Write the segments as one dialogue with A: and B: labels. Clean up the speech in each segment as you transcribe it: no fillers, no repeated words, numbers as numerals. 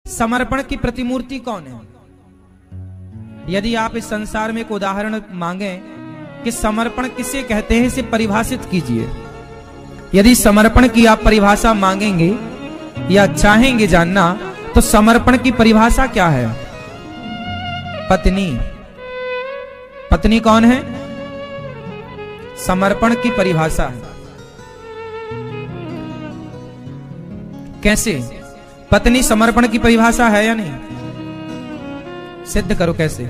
A: समर्पण की प्रतिमूर्ति कौन है? यदि आप इस संसार में एक उदाहरण मांगे कि समर्पण किसे कहते हैं, इसे परिभाषित कीजिए। यदि समर्पण की आप परिभाषा मांगेंगे या चाहेंगे जानना, तो समर्पण की परिभाषा क्या है? पत्नी। पत्नी कौन है? समर्पण की परिभाषा है। कैसे? पत्नी समर्पण की परिभाषा है या नहीं? सिद्ध करो कैसे।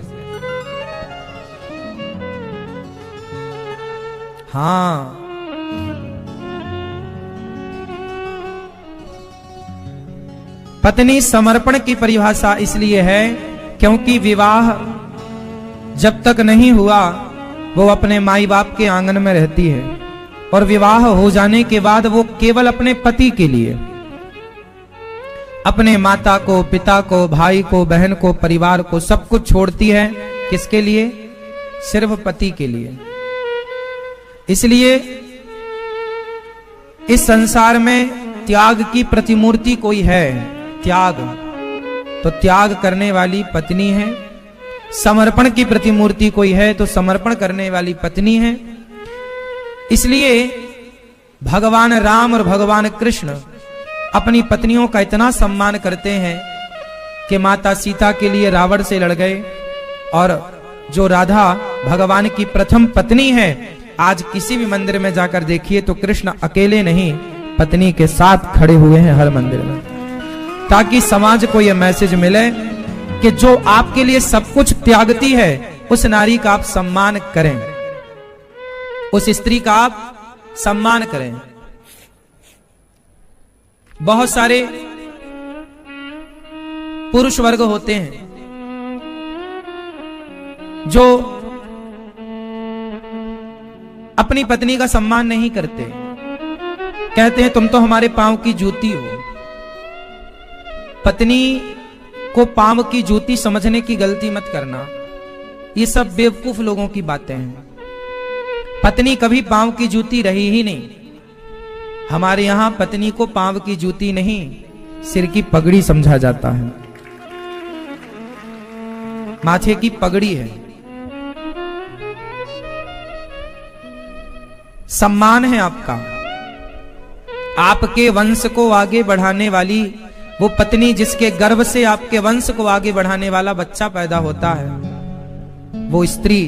A: हाँ, पत्नी समर्पण की परिभाषा इसलिए है क्योंकि विवाह जब तक नहीं हुआ वो अपने माई बाप के आंगन में रहती है, और विवाह हो जाने के बाद वो केवल अपने पति के लिए, अपने माता को, पिता को, भाई को, बहन को, परिवार को, सब कुछ छोड़ती है। किसके लिए? सिर्फ पति के लिए। इसलिए इस संसार में त्याग की प्रतिमूर्ति कोई है, त्याग, तो त्याग करने वाली पत्नी है। समर्पण की प्रतिमूर्ति कोई है तो समर्पण करने वाली पत्नी है। इसलिए भगवान राम और भगवान कृष्ण अपनी पत्नियों का इतना सम्मान करते हैं कि माता सीता के लिए रावण से लड़ गए, और जो राधा भगवान की प्रथम पत्नी है, आज किसी भी मंदिर में जाकर देखिए तो कृष्ण अकेले नहीं, पत्नी के साथ खड़े हुए हैं हर मंदिर में, ताकि समाज को यह मैसेज मिले कि जो आपके लिए सब कुछ त्यागती है, उस नारी का आप सम्मान करें, उस स्त्री का आप सम्मान करें। बहुत सारे पुरुष वर्ग होते हैं जो अपनी पत्नी का सम्मान नहीं करते, कहते हैं तुम तो हमारे पांव की जूती हो। पत्नी को पांव की जूती समझने की गलती मत करना, ये सब बेवकूफ लोगों की बातें हैं। पत्नी कभी पांव की जूती रही ही नहीं। हमारे यहां पत्नी को पांव की जूती नहीं, सिर की पगड़ी समझा जाता है, माथे की पगड़ी है। सम्मान है आपका। आपके वंश को आगे बढ़ाने वाली वो पत्नी, जिसके गर्भ से आपके वंश को आगे बढ़ाने वाला बच्चा पैदा होता है, वो स्त्री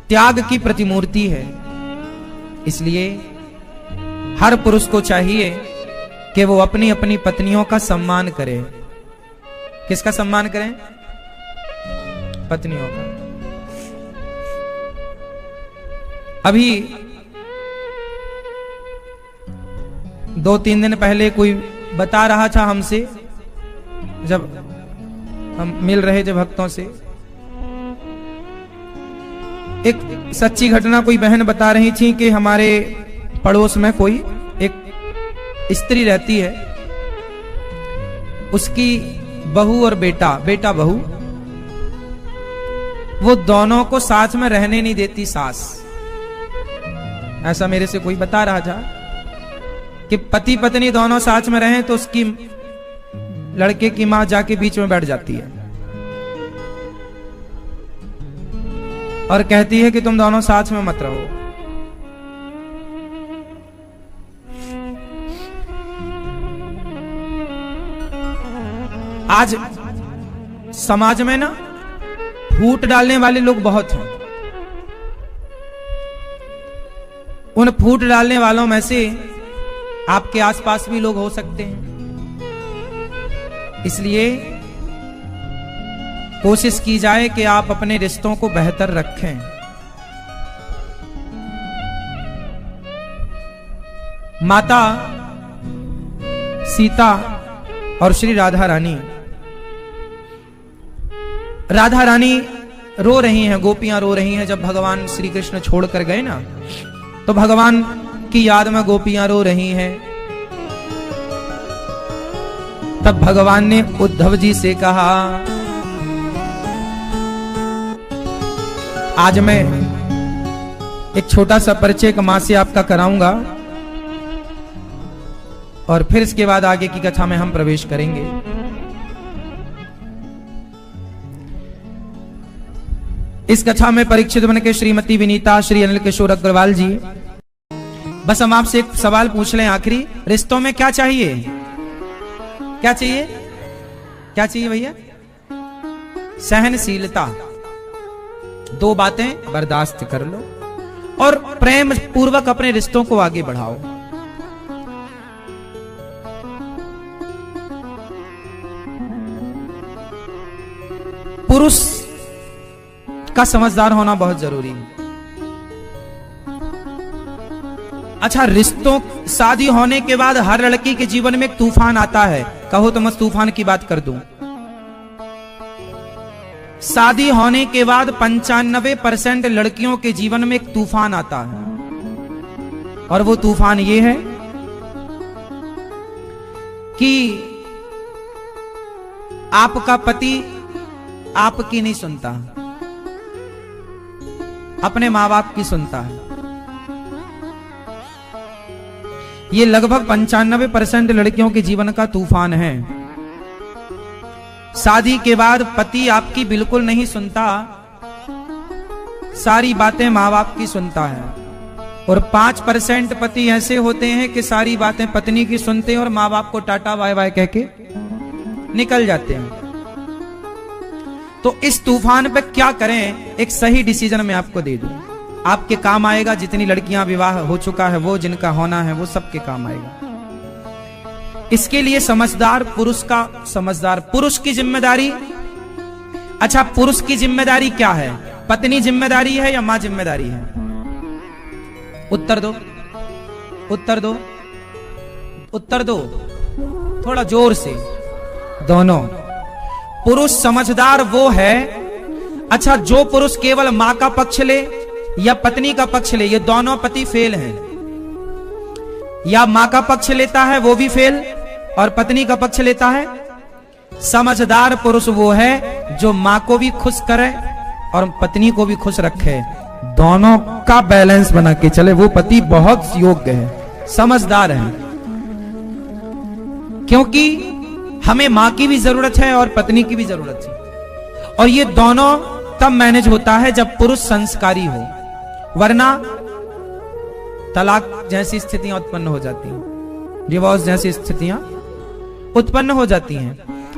A: त्याग की प्रतिमूर्ति है। इसलिए हर पुरुष को चाहिए कि वो अपनी अपनी पत्नियों का सम्मान करे। किसका सम्मान करें? पत्नियों का। अभी 2-3 दिन पहले कोई बता रहा था हमसे, जब हम मिल रहे थे भक्तों से, एक सच्ची घटना कोई बहन बता रही थी कि हमारे पड़ोस में कोई एक स्त्री रहती है, उसकी बहू और बेटा बहू, वो दोनों को साथ में रहने नहीं देती सास। ऐसा मेरे से कोई बता रहा था कि पति पत्नी दोनों साथ में रहें तो उसकी लड़के की मां जाके बीच में बैठ जाती है और कहती है कि तुम दोनों साथ में मत रहो। आज समाज में ना फूट डालने वाले लोग बहुत हैं। उन फूट डालने वालों में से आपके आसपास भी लोग हो सकते हैं। इसलिए कोशिश की जाए कि आप अपने रिश्तों को बेहतर रखें। माता सीता और श्री राधा रानी रो रही हैं, गोपियां रो रही हैं। जब भगवान श्री कृष्ण छोड़कर गए ना, तो भगवान की याद में गोपियां रो रही हैं। तब भगवान ने उद्धव जी से कहा, आज मैं एक छोटा सा परिचय एक मां से आपका कराऊंगा और फिर इसके बाद आगे की कथा में हम प्रवेश करेंगे। इस कथा में परीक्षित बन के श्रीमती विनीता, श्री अनिल किशोर अग्रवाल जी, बस हम आपसे एक सवाल पूछ लें आखिरी, रिश्तों में क्या चाहिए? क्या चाहिए? क्या चाहिए भैया? सहनशीलता। 2 बातें बर्दाश्त कर लो और प्रेम पूर्वक अपने रिश्तों को आगे बढ़ाओ। पुरुष का समझदार होना बहुत जरूरी है। अच्छा, रिश्तों, शादी होने के बाद हर लड़की के जीवन में एक तूफान आता है। कहो तो मैं तूफान की बात कर दूं। शादी होने के बाद 95% लड़कियों के जीवन में एक तूफान आता है, और वो तूफान ये है कि आपका पति आपकी नहीं सुनता, अपने मां बाप की सुनता है। ये लगभग 95% लड़कियों के जीवन का तूफान है। शादी के बाद पति आपकी बिल्कुल नहीं सुनता, सारी बातें मां बाप की सुनता है। और 5% पति ऐसे होते हैं कि सारी बातें पत्नी की सुनते हैं और मां बाप को टाटा बाय बाय कह के निकल जाते हैं। तो इस तूफान पे क्या करें, एक सही डिसीजन मैं आपको दे दूं, आपके काम आएगा। जितनी लड़कियां विवाह हो चुका है, वो जिनका होना है, वो सबके काम आएगा। इसके लिए समझदार पुरुष की जिम्मेदारी। अच्छा, पुरुष की जिम्मेदारी क्या है? पत्नी जिम्मेदारी है या मां जिम्मेदारी है? उत्तर दो, उत्तर दो, उत्तर दो, थोड़ा जोर से। दोनों। पुरुष समझदार वो है, अच्छा, जो पुरुष केवल मां का पक्ष ले या पत्नी का पक्ष ले, ये दोनों पति फेल हैं। या मां का पक्ष लेता है वो भी फेल, और पत्नी का पक्ष लेता है। समझदार पुरुष वो है जो मां को भी खुश करे और पत्नी को भी खुश रखे, दोनों का बैलेंस बना के चले। वो पति बहुत योग्य है, समझदार है। क्योंकि हमें मां की भी जरूरत है और पत्नी की भी जरूरत है, और ये दोनों तब मैनेज होता है जब पुरुष संस्कारी हो, वरना तलाक जैसी स्थितियां उत्पन्न हो जाती हैं, डिवोर्स जैसी स्थितियां उत्पन्न हो जाती हैं।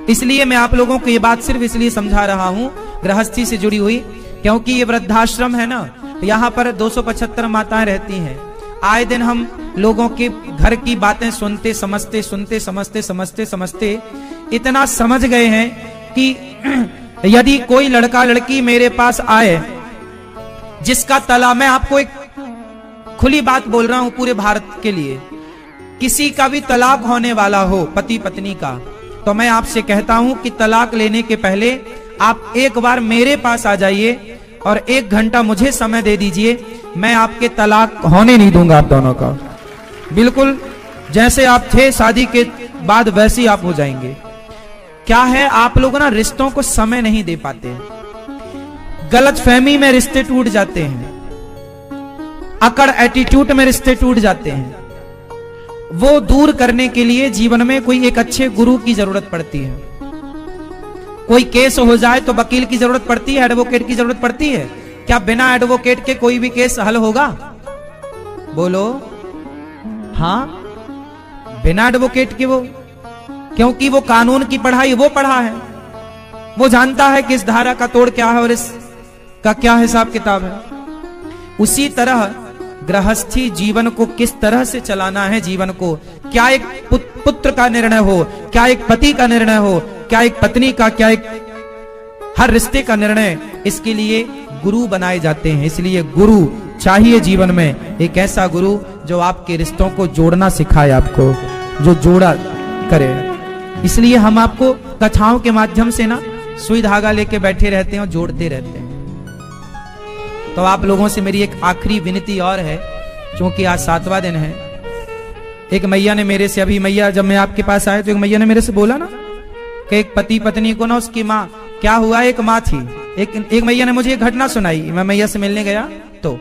A: इसलिए मैं आप लोगों को ये बात सिर्फ इसलिए समझा रहा हूं, गृहस्थी से जुड़ी हुई, क्योंकि ये वृद्धाश्रम है ना, यहाँ पर 275 माताएं रहती हैं। आए दिन हम लोगों के घर की बातें सुनते समझते इतना समझ गए हैं कि यदि कोई लड़का लड़की मेरे पास आए जिसका तलाक, मैं आपको एक खुली बात बोल रहा हूं पूरे भारत के लिए, किसी का भी तलाक होने वाला हो पति पत्नी का, तो मैं आपसे कहता हूं कि तलाक लेने के पहले आप एक बार मेरे पास आ जाइए और 1 घंटा मुझे समय दे दीजिए। मैं आपके तलाक होने नहीं दूंगा आप दोनों का। बिल्कुल जैसे आप थे शादी के बाद वैसे ही आप हो जाएंगे। क्या है, आप लोग ना रिश्तों को समय नहीं दे पाते, गलतफहमी में रिश्ते टूट जाते हैं, अकड़ एटीट्यूड में रिश्ते टूट जाते हैं। वो दूर करने के लिए जीवन में कोई एक अच्छे गुरु की जरूरत पड़ती है। कोई केस हो जाए तो वकील की जरूरत पड़ती है, एडवोकेट की जरूरत पड़ती है। क्या बिना एडवोकेट के कोई भी केस हल होगा? बोलो हाँ, बिना एडवोकेट के वो, क्योंकि वो कानून की पढ़ाई वो पढ़ा है, वो जानता है कि इस धारा का तोड़ क्या है और इसका क्या हिसाब किताब है। उसी तरह गृहस्थी जीवन को किस तरह से चलाना है, जीवन को, क्या एक पुत्र का निर्णय हो, क्या एक पति का निर्णय हो, क्या एक पत्नी का, क्या एक हर रिश्ते का निर्णय, इसके लिए गुरु बनाए जाते हैं। इसलिए गुरु चाहिए जीवन में, एक ऐसा गुरु जो आपके रिश्तों को जोड़ना सिखाए, आपको जो जोड़ा करे। इसलिए हम आपको कथाओं के माध्यम से ना सुई धागा लेके बैठे रहते हैं और जोड़ते रहते हैं। तो आप लोगों से मेरी एक आखिरी विनती और है, क्योंकि आज 7वां दिन है। एक मैया ने मेरे से, अभी मैया जब मैं आपके पास आया तो एक मैया ने मेरे से बोला ना कि एक पति पत्नी को ना उसकी माँ, क्या हुआ, एक माँ थी, एक मैया ने मुझे एक घटना सुनाई। मैं मैया से मिलने गया तो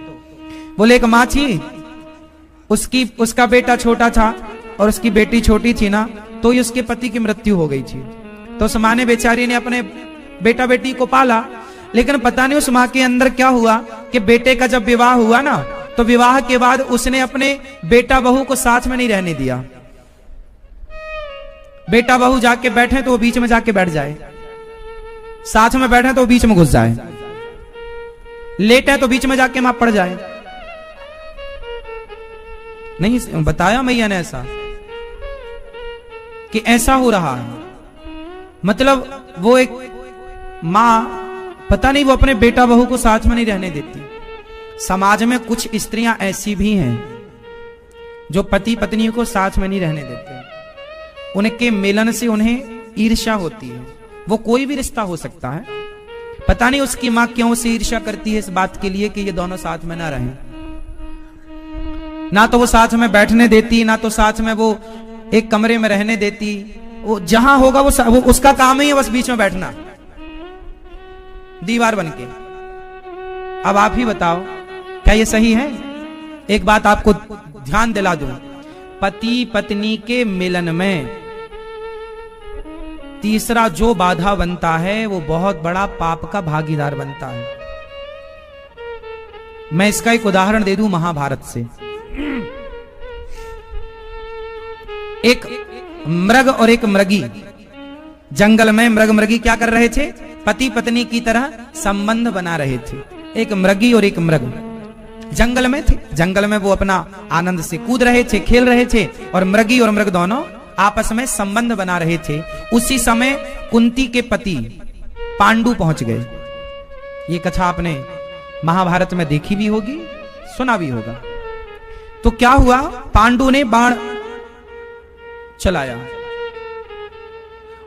A: बोले एक माँ थी, उसका बेटा छोटा था और उसकी बेटी छोटी थी ना, तो ही उसके पति की मृत्यु हो गई थी। तो उस माँ ने बेचारी ने अपने बेटा बेटी को पाला, लेकिन पता नहीं उस माँ के अंदर क्या हुआ कि बेटे का जब विवाह हुआ ना, तो विवाह के बाद उसने अपने बेटा बहू को साथ में नहीं रहने दिया। बेटा बहू जाके बैठे तो वो बीच में जाके बैठ जाए, साथ में बैठे तो वो बीच में घुस जाए, लेटे तो बीच में जाके वहां पड़ जाए। नहीं बताया मैया ने ऐसा कि ऐसा हो रहा है। मतलब वो एक मां पता नहीं वो अपने बेटा बहू को साथ में नहीं रहने देती। समाज में कुछ स्त्रियां ऐसी भी हैं जो पति पत्नी को साथ में नहीं रहने देते। उनके मिलन से उन्हें ईर्ष्या होती है। वो कोई भी रिश्ता हो सकता है, पता नहीं उसकी मां क्यों से ईर्ष्या करती है इस बात के लिए कि ये दोनों साथ में ना रहें। ना तो वो साथ में बैठने देती, ना तो साथ में वो एक कमरे में रहने देती। वो जहां होगा वो उसका काम ही है बस बीच में बैठना, दीवार बनके। अब आप ही बताओ क्या ये सही है? एक बात आपको ध्यान दिला दूं, पति पत्नी के मिलन में तीसरा जो बाधा बनता है वो बहुत बड़ा पाप का भागीदार बनता है। मैं इसका एक उदाहरण दे दूं महाभारत से। एक मृग और एक मृगी जंगल में मृग मृगी क्या कर रहे थे? पति पत्नी की तरह संबंध बना रहे थे। एक मृगी और एक मृग जंगल में थे। जंगल में वो अपना आनंद से कूद रहे थे, खेल रहे थे, और मृगी और मृग दोनों आपस में संबंध बना रहे थे। उसी समय कुंती के पति पांडु पहुंच गए। ये कथा आपने महाभारत में देखी भी होगी, सुना भी होगा। तो क्या हुआ? पांडु ने बाण चलाया,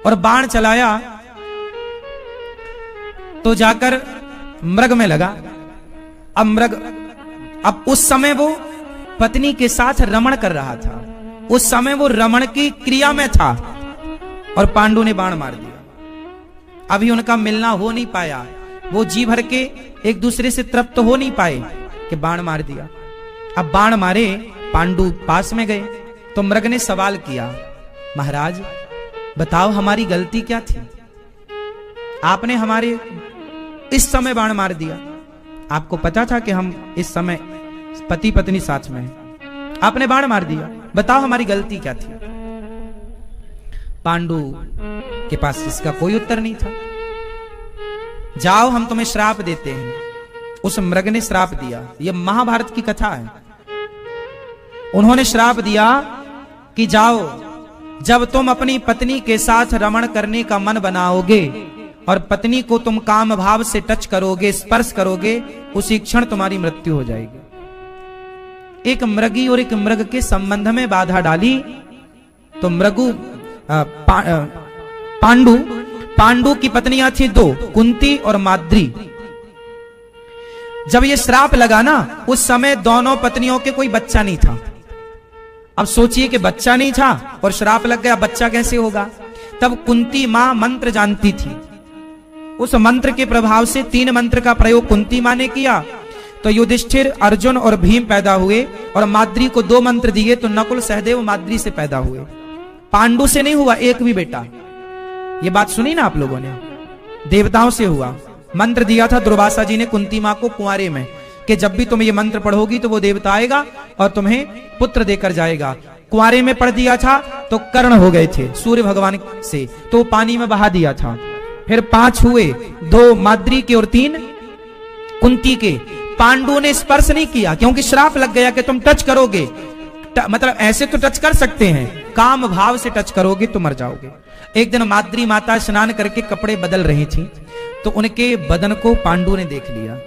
A: और बाण चलाया तो जाकर मृग में लगा। अब उस समय वो पत्नी के साथ रमण कर रहा था। उस समय वो रमण की क्रिया में था और पांडु ने बाण मार दिया। अभी उनका मिलना हो नहीं पाया, वो जी भर के एक दूसरे से तृप्त हो नहीं पाए कि बाण मार दिया। अब बाण मारे, पांडु पास में गए तो मृग ने सवाल किया, महाराज बताओ हमारी गलती क्या थी? आपने हमारे इस समय बाण मार दिया। आपको पता था कि हम इस समय पति पत्नी साथ में हैं, आपने बाण मार दिया, बताओ हमारी गलती क्या थी? पांडु के पास इसका कोई उत्तर नहीं था। जाओ हम तुम्हें श्राप देते हैं। उस मृग ने श्राप दिया, यह महाभारत की कथा है। उन्होंने श्राप दिया कि जाओ, जब तुम अपनी पत्नी के साथ रमण करने का मन बनाओगे और पत्नी को तुम काम भाव से टच करोगे, स्पर्श करोगे, उसी क्षण तुम्हारी मृत्यु हो जाएगी। एक मृगी और एक मृग के संबंध में बाधा डाली तो पांडु की पत्नियां थी दो, कुंती और माद्री। जब ये श्राप लगा ना, उस समय दोनों पत्नियों के कोई बच्चा नहीं था। अब सोचिए कि बच्चा नहीं था और श्राप लग गया, बच्चा कैसे होगा? तब कुंती मां मंत्र जानती थी। उस मंत्र के प्रभाव से 3 मंत्र का प्रयोग कुंती मां ने किया तो युधिष्ठिर, अर्जुन और भीम पैदा हुए, और माद्री को 2 मंत्र दिए तो नकुल सहदेव माद्री से पैदा हुए। पांडु से नहीं हुआ एक भी बेटा। ये बात सुनी ना आप लोगों ने? देवताओं से हुआ। मंत्र दिया था दुर्वासा जी ने कुंती मां को कुंवारे में कि जब भी तुम ये मंत्र पढ़ोगी तो वो देवता आएगा और तुम्हें पुत्र देकर जाएगा। कुंवारे में पढ़ दिया था तो कर्ण हो गए थे सूर्य भगवान से, तो पानी में बहा दिया था। फिर 5 हुए, 2 माद्री के और 3 कुंती के। पांडु ने स्पर्श नहीं किया क्योंकि श्राप लग गया कि तुम टच करोगे, मतलब ऐसे तो टच कर सकते हैं, काम भाव से टच करोगे तो मर जाओगे। एक दिन माद्री माता स्नान करके कपड़े बदल रही थी तो उनके बदन को पांडु ने देख लिया,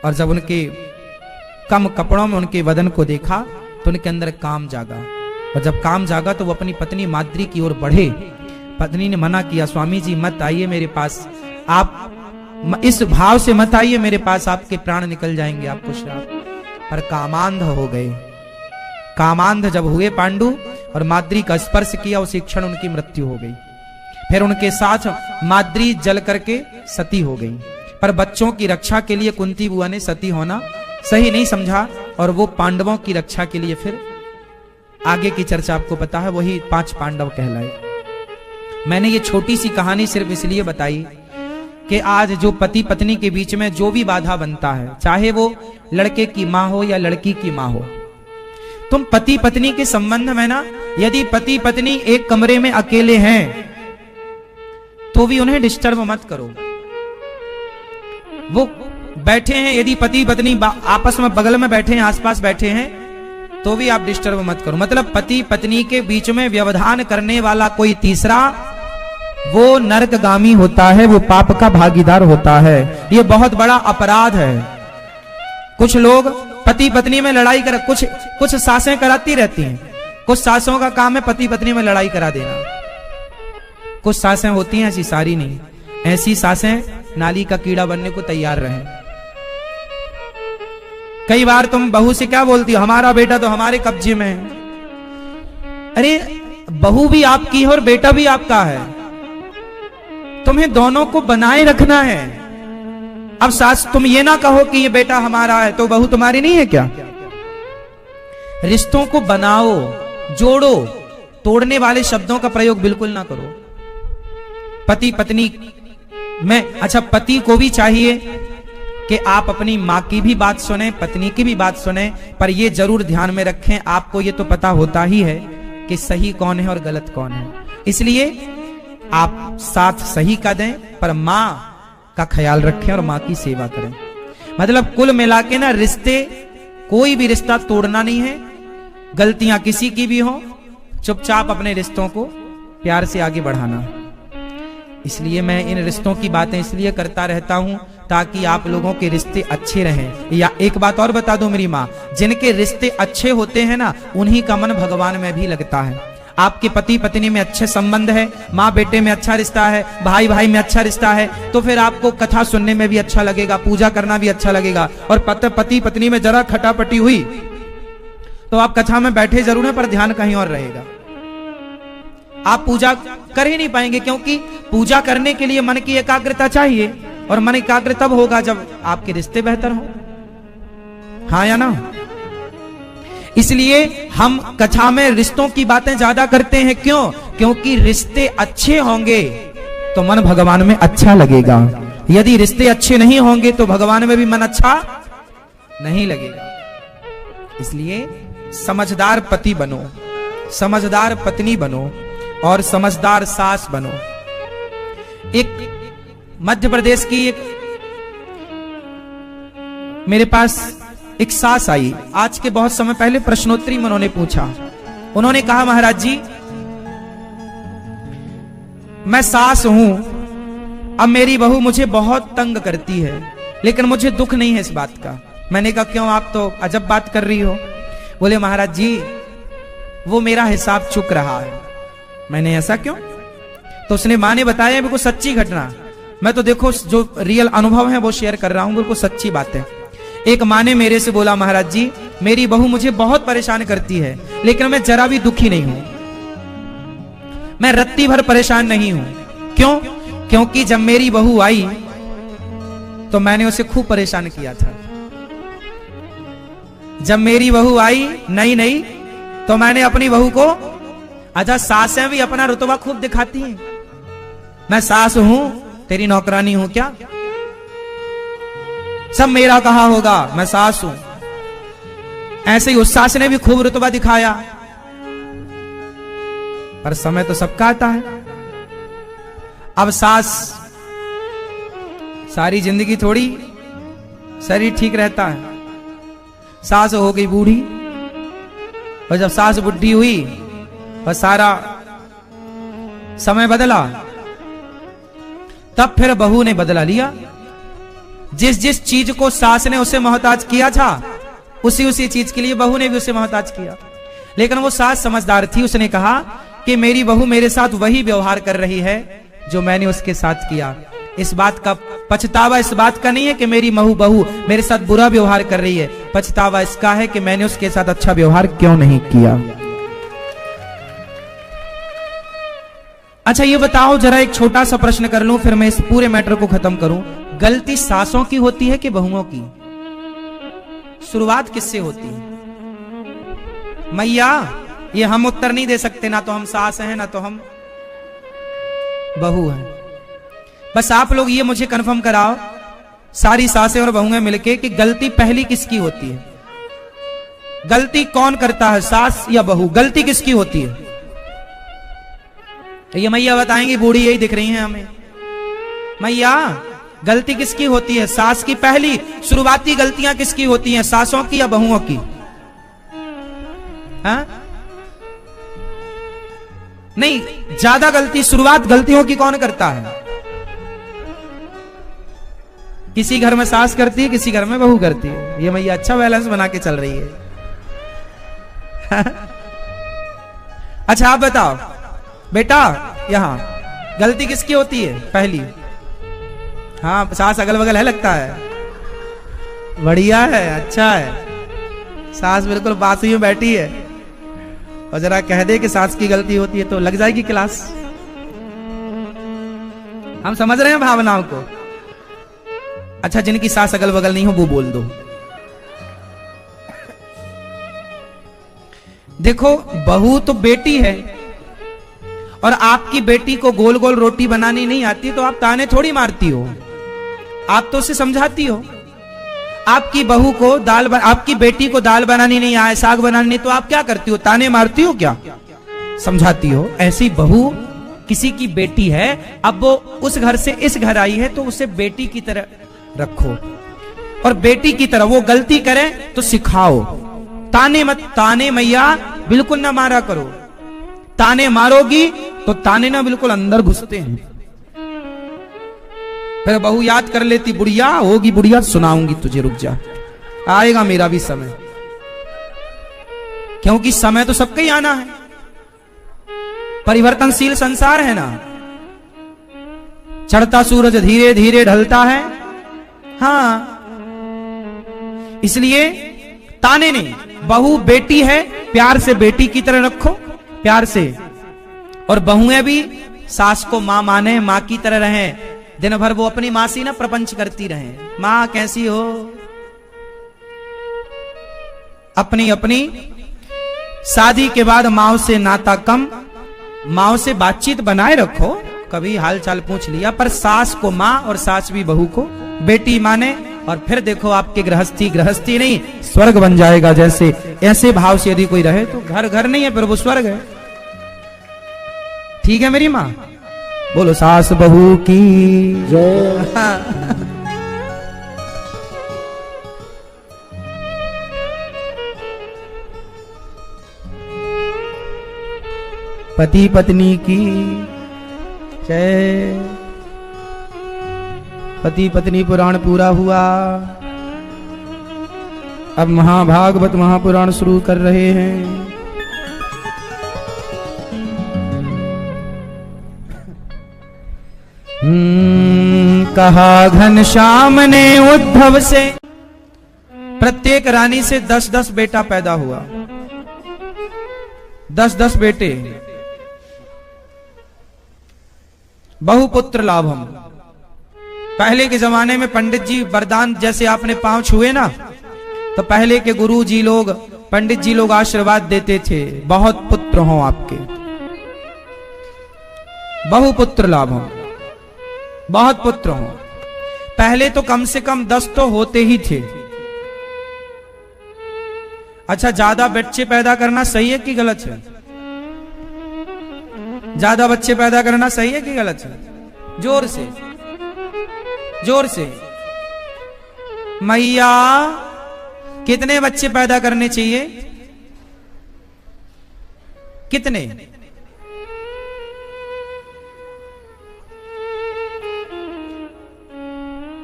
A: और जब उनके कम कपड़ों में उनके बदन को देखा तो उनके अंदर काम जागा, और जब काम जागा तो वो अपनी पत्नी माद्री की ओर बढ़े। पत्नी ने मना किया, स्वामी जी मत आइए मेरे पास, आप इस भाव से मत आइए मेरे पास, आपके प्राण निकल जाएंगे, आपको श्राप। पर कामांध हो गए। कामांध जब हुए पांडु और माद्री का स्पर्श किया, उसी क्षण उनकी मृत्यु हो गई। फिर उनके साथ माद्री जल करके सती हो गई। पर बच्चों की रक्षा के लिए कुंती बुआ ने सती होना सही नहीं समझा, और वो पांडवों की रक्षा के लिए फिर आगे की चर्चा आपको पता है, वही 5 पांडव कहलाए। मैंने ये छोटी सी कहानी सिर्फ इसलिए बताई कि आज जो पति पत्नी के बीच में जो भी बाधा बनता है, चाहे वो लड़के की माँ हो या लड़की की माँ हो, तुम पति पत्नी के संबंध में ना, यदि पति पत्नी एक कमरे में अकेले हैं तो भी उन्हें डिस्टर्ब मत करो। वो बैठे हैं, यदि पति पत्नी आपस में बगल में बैठे हैं, आसपास बैठे हैं, तो भी आप डिस्टर्ब मत करो। मतलब पति पत्नी के बीच में व्यवधान करने वाला कोई तीसरा, वो नरकगामी होता है, वो पाप का भागीदार होता है। ये बहुत बड़ा अपराध है। कुछ लोग पति पत्नी में लड़ाई कर, कुछ सासें कराती रहती हैं। कुछ सासों का काम है पति पत्नी में लड़ाई करा देना। कुछ सासें होती हैं ऐसी, सारी नहीं। ऐसी सासें नाली का कीड़ा बनने को तैयार रहे। कई बार तुम बहू से क्या बोलती हो, हमारा बेटा तो हमारे कब्जे में है। अरे बहू भी आपकी है और बेटा भी आपका है, तुम्हें दोनों को बनाए रखना है। अब सास, तुम ये ना कहो कि ये बेटा हमारा है तो बहू तुम्हारी नहीं है क्या? रिश्तों को बनाओ, जोड़ो, तोड़ने वाले शब्दों का प्रयोग बिल्कुल ना करो। पति पत्नी में, अच्छा, पति को भी चाहिए कि आप अपनी माँ की भी बात सुने, पत्नी की भी बात सुने, पर ये जरूर ध्यान में रखें, आपको ये तो पता होता ही है कि सही कौन है और गलत कौन है। इसलिए आप साथ सही का दें, पर माँ का ख्याल रखें और माँ की सेवा करें। मतलब कुल मिला के ना, रिश्ते, कोई भी रिश्ता तोड़ना नहीं है। गलतियां किसी की भी हो, चुपचाप अपने रिश्तों को प्यार से आगे बढ़ाना है। इसलिए मैं इन रिश्तों की बातें इसलिए करता रहता हूं ताकि आप लोगों के रिश्ते अच्छे रहें। या एक बात और बता दो मेरी माँ, जिनके रिश्ते अच्छे होते हैं ना, उन्हीं का मन भगवान में भी लगता है। आपके पति पत्नी में अच्छे संबंध है, माँ बेटे में अच्छा रिश्ता है, भाई भाई में अच्छा रिश्ता है, तो फिर आपको कथा सुनने में भी अच्छा लगेगा, पूजा करना भी अच्छा लगेगा। और पति पत्नी में जरा खटापटी हुई तो आप कथा में बैठे जरूर हैं, पर ध्यान कहीं और रहेगा। आप पूजा कर ही नहीं पाएंगे, क्योंकि पूजा करने के लिए मन की एकाग्रता चाहिए, और मन एकाग्र तब होगा जब आपके रिश्ते बेहतर हो। हाँ या ना? इसलिए हम कथा में रिश्तों की बातें ज्यादा करते हैं। क्यों? क्योंकि रिश्ते अच्छे होंगे तो मन भगवान में अच्छा लगेगा। यदि रिश्ते अच्छे नहीं होंगे तो भगवान में भी मन अच्छा नहीं लगेगा। इसलिए समझदार पति बनो, समझदार पत्नी बनो और समझदार सास बनो। एक मध्य प्रदेश की एक मेरे पास एक सास आई, आज के बहुत समय पहले प्रश्नोत्तरी में उन्होंने पूछा। उन्होंने कहा, महाराज जी मैं सास हूं, अब मेरी बहू मुझे बहुत तंग करती है, लेकिन मुझे दुख नहीं है इस बात का। मैंने कहा क्यों, आप तो अजब बात कर रही हो। बोले महाराज जी वो मेरा हिसाब चुक रहा है। मैंने ऐसा क्यों? तो उसने माँ ने बताया, बिल्कुल सच्ची घटना, मैं तो देखो जो रियल अनुभव है वो शेयर कर रहा हूं, बिल्कुल सच्ची बात है। एक माँ ने मेरे से बोला, महाराज जी मेरी बहू मुझे बहुत परेशान करती है, लेकिन मैं जरा भी दुखी नहीं हूं, मैं रत्ती भर परेशान नहीं हूं। क्यों? क्योंकि जब मेरी बहू आई तो मैंने उसे खूब परेशान किया था। जब मेरी बहू आई नहीं तो मैंने अपनी बहू को, अच्छा सासें भी अपना रुतबा खूब दिखाती हैं, मैं सास हूं, तेरी नौकरानी हूं क्या, सब मेरा कहा होगा, मैं सास हूं। ऐसे ही उस सास ने भी खूब रुतबा दिखाया, पर समय तो सबका आता है। अब सास सारी जिंदगी थोड़ी शरीर ठीक रहता है। सास हो गई बूढ़ी, और जब सास बुढ़ी हुई और सारा समय बदला, तब फिर बहू ने बदला लिया। जिस जिस चीज को सास ने उसे मोहताज किया था, उसी चीज के लिए बहू ने भी उसे मोहताज किया। लेकिन वो सास समझदार थी, उसने कहा कि मेरी बहू मेरे साथ वही व्यवहार कर रही है जो मैंने उसके साथ किया। इस बात का पछतावा इस बात का नहीं है कि मेरी बहू मेरे साथ बुरा व्यवहार कर रही है, पछतावा इसका है कि मैंने उसके साथ अच्छा व्यवहार क्यों नहीं किया। अच्छा ये बताओ जरा, एक छोटा सा प्रश्न कर लूं, फिर मैं इस पूरे मैटर को खत्म करूं। गलती सासों की होती है कि बहुओं की? शुरुआत किससे होती है? मैया, ये हम उत्तर नहीं दे सकते, ना तो हम सास हैं ना तो हम बहू हैं। बस आप लोग ये मुझे कंफर्म कराओ, सारी सासें और बहुएं मिलके, कि गलती पहली किसकी होती है? गलती कौन करता है, सास या बहू? गलती किसकी होती है? ये मैया बताएंगी, बूढ़ी यही दिख रही हैं हमें। मैया, गलती किसकी होती है? सास की। पहली शुरुआती गलतियां किसकी होती हैं, सासों की या बहुओं की? हाँ? नहीं, ज्यादा गलती, शुरुआत गलतियों की कौन करता है? किसी घर में सास करती है, किसी घर में बहू करती है। ये मैया अच्छा बैलेंस बना के चल रही है। अच्छा आप बताओ बेटा, यहां गलती किसकी होती है पहली? हाँ, सास अगल बगल है लगता है। बढ़िया है, अच्छा है। सास बिल्कुल बासी में बैठी है, और जरा कह दे कि सास की गलती होती है तो लग जाएगी क्लास। हम समझ रहे हैं भावनाओं को। अच्छा, जिनकी सास अगल बगल नहीं हो वो बोल दो। देखो, बहू तो बेटी है, और आपकी बेटी को गोल गोल रोटी बनानी नहीं आती तो आप ताने थोड़ी मारती हो, आप तो उसे समझाती हो। आपकी बहू को आपकी बेटी को दाल बनानी नहीं आए, साग बनानी नहीं, तो आप क्या करती हो? ताने मारती हो क्या? समझाती हो। ऐसी बहू किसी की बेटी है, अब वो उस घर से इस घर आई है तो उसे बेटी की तरह रखो, और बेटी की तरह वो गलती करे तो सिखाओ। ताने मत, ताने मैया बिल्कुल ना मारा करो। ताने मारोगी तो ताने ना बिल्कुल अंदर घुसते हैं। फिर बहू याद कर लेती, बुढ़िया होगी, बुढ़िया सुनाऊंगी तुझे, रुक जा, आएगा मेरा भी समय। क्योंकि समय तो सबका ही आना है, परिवर्तनशील संसार है ना। चढ़ता सूरज धीरे धीरे ढलता है। हाँ, इसलिए ताने नहीं, बहू बेटी है, प्यार से बेटी की तरह रखो, प्यार से। और बहुएं भी सास को मां माने, मां की तरह रहें। दिन भर वो अपनी मां से ना प्रपंच करती रहें, मां कैसी हो। अपनी अपनी शादी के बाद माओ से नाता कम, माओ से बातचीत बनाए रखो, कभी हाल चाल पूछ लिया, पर सास को मां और सास भी बहू को बेटी माने। और फिर देखो आपके गृहस्थी नहीं, स्वर्ग बन जाएगा। जैसे ऐसे भाव से यदि कोई रहे तो घर घर नहीं है, पर वो स्वर्ग है। ठीक है मेरी मां? बोलो सास बहू की जय। पति पत्नी की जय। पति पत्नी पुराण पूरा हुआ, अब महाभागवत महापुराण शुरू कर रहे हैं। कहा घनश्याम ने उद्धव से, प्रत्येक रानी से 10-10 बेटा पैदा हुआ, 10-10 बेटे। बहुपुत्र लाभम। पहले के जमाने में पंडित जी वरदान, जैसे आपने पांव छुए ना, तो पहले के गुरु जी लोग, पंडित जी लोग आशीर्वाद देते थे, बहुत पुत्र हो आपके, बहुपुत्र लाभम, बहुत पुत्र हो। पहले तो कम से कम 10 तो होते ही थे। अच्छा, ज्यादा बच्चे पैदा करना सही है कि गलत है? ज्यादा बच्चे पैदा करना सही है कि गलत है? जोर से, जोर से। मैया, कितने बच्चे पैदा करने चाहिए? कितने?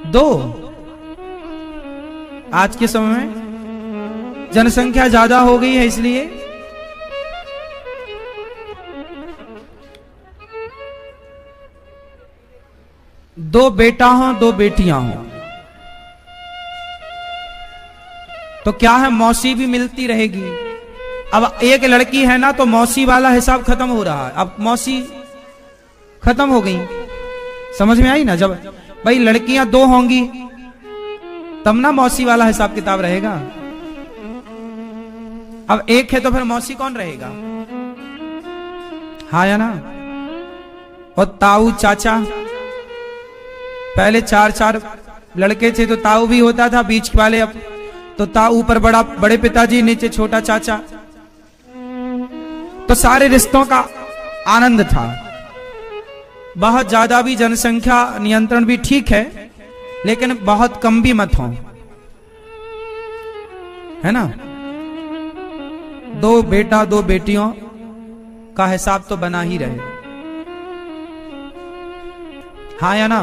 A: 2। आज के समय में जनसंख्या ज्यादा हो गई है, इसलिए 2 बेटा हो 2 बेटियां हो तो क्या है, मौसी भी मिलती रहेगी। अब एक लड़की है ना, तो मौसी वाला हिसाब खत्म हो रहा है। अब मौसी खत्म हो गई, समझ में आई ना? जब भाई लड़कियां 2 होंगी तब ना मौसी वाला हिसाब किताब रहेगा। अब एक है तो फिर मौसी कौन रहेगा? हाँ या ना? और ताऊ चाचा पहले 4-4 लड़के थे तो ताऊ भी होता था, बीच वाले अब तो ताऊ ऊपर बड़े पिताजी, नीचे छोटा चाचा, तो सारे रिश्तों का आनंद था। बहुत ज्यादा भी जनसंख्या नियंत्रण भी ठीक है, लेकिन बहुत कम भी मत हो, है ना। 2 बेटा 2 बेटियों का हिसाब तो बना ही रहे, हाँ या ना।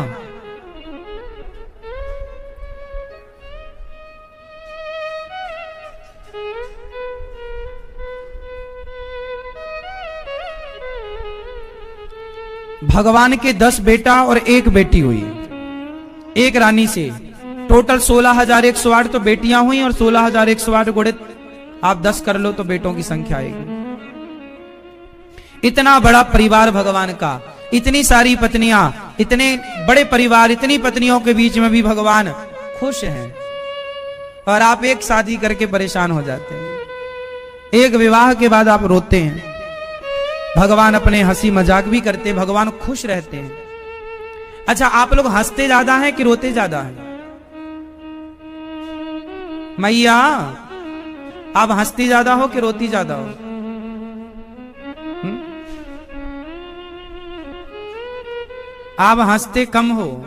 A: भगवान के 10 बेटा और 1 बेटी हुई, एक रानी से टोटल 16,108 तो बेटियां हुई, और 16,108 गुणित आप 10 कर लो तो बेटों की संख्या आएगी। इतना बड़ा परिवार भगवान का, इतनी सारी पत्नियां, इतने बड़े परिवार, इतनी पत्नियों के बीच में भी भगवान खुश हैं, और आप एक शादी करके परेशान हो जाते हैं, एक विवाह के बाद आप रोते हैं। भगवान अपने हंसी मजाक भी करते, भगवान खुश रहते हैं। अच्छा, आप लोग हंसते ज्यादा हैं कि रोते ज्यादा हैं? मैया, आप हंसती ज्यादा हो कि रोती ज्यादा हो? आप हंसते कम हो।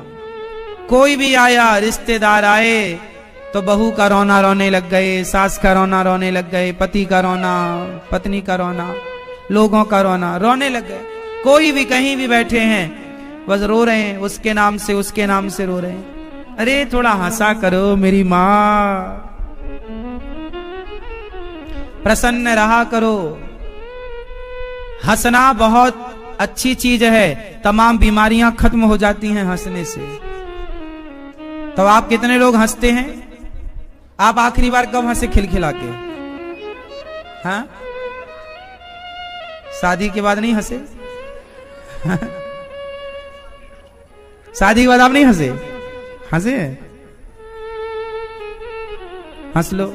A: कोई भी आया, रिश्तेदार आए तो बहू का रोना रोने लग गए, सास का रोना रोने लग गए, पति का रोना, पत्नी का रोना, लोगों का रोना रोने लग गए। कोई भी कहीं भी बैठे हैं बस रो रहे हैं, उसके नाम से उसके नाम से रो रहे हैं। अरे थोड़ा हंसा करो मेरी मां, प्रसन्न रहा करो। हंसना बहुत अच्छी चीज है, तमाम बीमारियां खत्म हो जाती हैं हंसने से। तो आप कितने लोग हंसते हैं? आप आखिरी बार कब हंसे खिलखिला के? हाँ, शादी के बाद नहीं हंसे? शादी के बाद आप नहीं हंसे? हंसे? हंस लो।